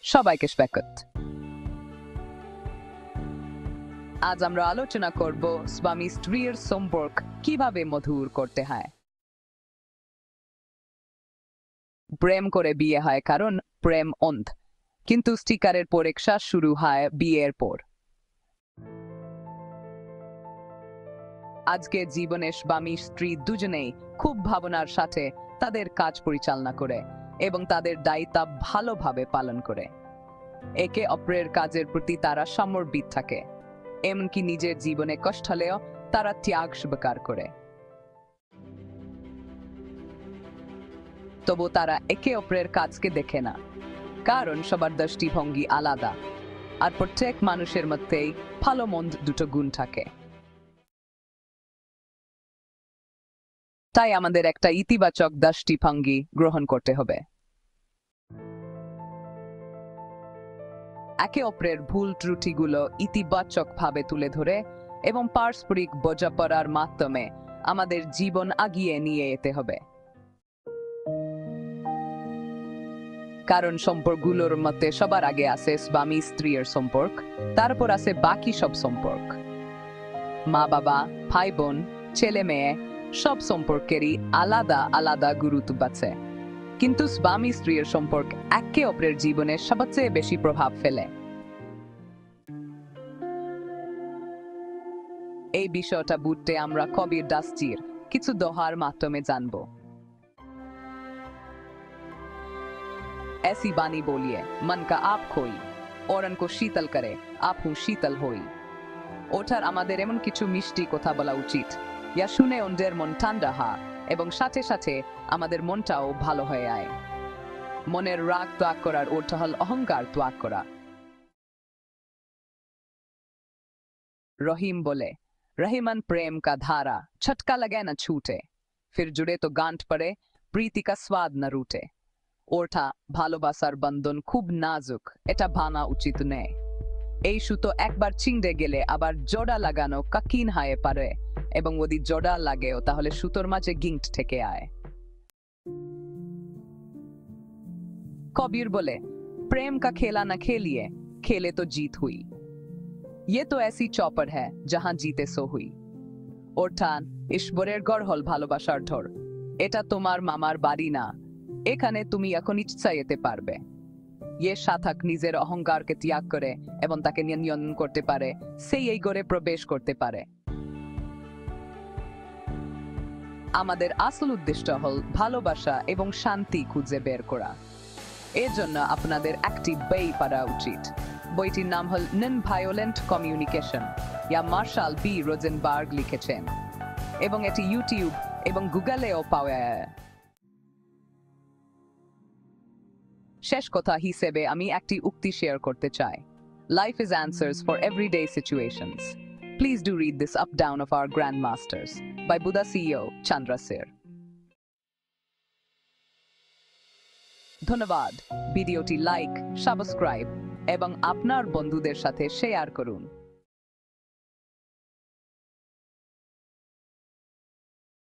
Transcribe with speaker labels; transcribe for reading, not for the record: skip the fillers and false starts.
Speaker 1: সবাইকে স্বাগত। আজ আমরা আলোচনা করব স্বামী স্ত্রীর সম্পর্ক কিভাবে মধুর করতে হয়। প্রেম করে বিয়ে হয় কারণ প্রেম অন্ধ, কিন্তু স্টিকারের পরীক্ষা শুরু হয় বিয়ের পর। আজকে জীবনে স্বামী স্ত্রী দুজনেই খুব ভাবনার সাথে তাদের কাজ পরিচালনা করে এবং তাদের দায়িত্ব ভালোভাবে পালন করে। একে অপরের কাজের প্রতি তারা সমর্পিত থাকে, এমনকি নিজের জীবনে কষ্ট হলেও তারা ত্যাগ স্বীকার করে। তবু তারা একে অপরের কাজকে দেখে না, কারণ সবার দৃষ্টিভঙ্গি আলাদা, আর প্রত্যেক মানুষের মধ্যেই ভালো মন্দ দুটো গুণ থাকে। তাই আমাদের একটা ইতিবাচক দৃষ্টিভঙ্গি গ্রহণ করতে হবে। একে অপরের ভুল ত্রুটিগুলো ইতিবাচকভাবে তুলে ধরে এবং পারস্পরিক বোঝাপড়ার মাধ্যমে আমাদের জীবন আগিয়ে নিয়ে যেতে হবে। কারণ সম্পর্কগুলোর মধ্যে সবার আগে আছে স্বামী স্ত্রীর সম্পর্ক, তারপর আছে বাকি সব সম্পর্ক। মা বাবা, ভাই বোন, ছেলে মেয়ে সব সম্পর্কেরই আলাদা আলাদা গুরুত্ব আছে, কিন্তু স্বামী স্ত্রীর সম্পর্ক একে অপরের জীবনে সবচেয়ে বেশি প্রভাব ফেলে। এই বিষয়টা বুঝতে আমরা কবির দাসজির কিছু দোহার মাধ্যমে জানব। ऐसी बानी बोलिए मन का आप खोई, औरन को शीतल करे आप हूँ शीतल होई। ওঠার আমাদের এমন কিছু মিষ্টি কথা বলা উচিত, যা শুনে অন্যের মন ঠান্ডা হয় এবং সাথে সাথে আমাদের মনটাও ভালো হয়ে যায়। মনের রাগ ত্যাগ করার অর্থ হল অহংকার ত্যাগ করা। রহিম বলে, रहीमन प्रेम का धारा छटका लगे न छूटे, फिर जुड़े तो गांठ पड़े प्रीति का स्वाद न रूटे। ওঠা ভালোবাসার বন্ধন খুব নাজুক, এটা ভাঙা উচিত নেই। এই সুতো একবার ছিঁড়ে গেলে আবার জোড়া লাগানো কঠিন হয়ে পারে, এবং যদি জোড়া লাগেও তাহলে সুতোর মাঝে গিঁট থেকে আয়। কবির বলে, प्रेम का खेला न खेलिए खेले तो जीत हुई, ये तो ऐसी चौपड़ है जहां जीते सो हुई। অর্থাৎ ঈশ্বরের গড় হল ভালোবাসার ঢোর, এটা তোমার মামার বাড়ি না, এখানে তুমি এখন ইচ্ছা যেতে পারবে। ये সাধক নিজের অহংকারকে ত্যাগ করে এবং তাকে নিয়ন্ত্রণ করতে পারে, সেই এই ঘরে প্রবেশ করতে পারে। আমাদের আসল উদ্দেশ্য হল ভালোবাসা এবং শান্তি খুঁজে বের করা। এর জন্য আপনাদের একটি বই পড়া উচিত। বইটির নাম হল নন ভায়োলেন্ট কমিউনিকেশন, যা মার্শাল বি রোজেনবার্গ লিখেছেন, এবং এটি ইউটিউব এবং গুগলেও পাওয়া যায়। শেষ কথা হিসেবে আমি একটি উক্তি শেয়ার করতে চাই। Life is answers for everyday situations. Please do read this up down of our grandmasters by Buddha CEO Chandra Sir. ধন্যবাদ। ভিডিওটি লাইক, সাবস্ক্রাইব এবং আপনার বন্ধুদের সাথে শেয়ার করুন।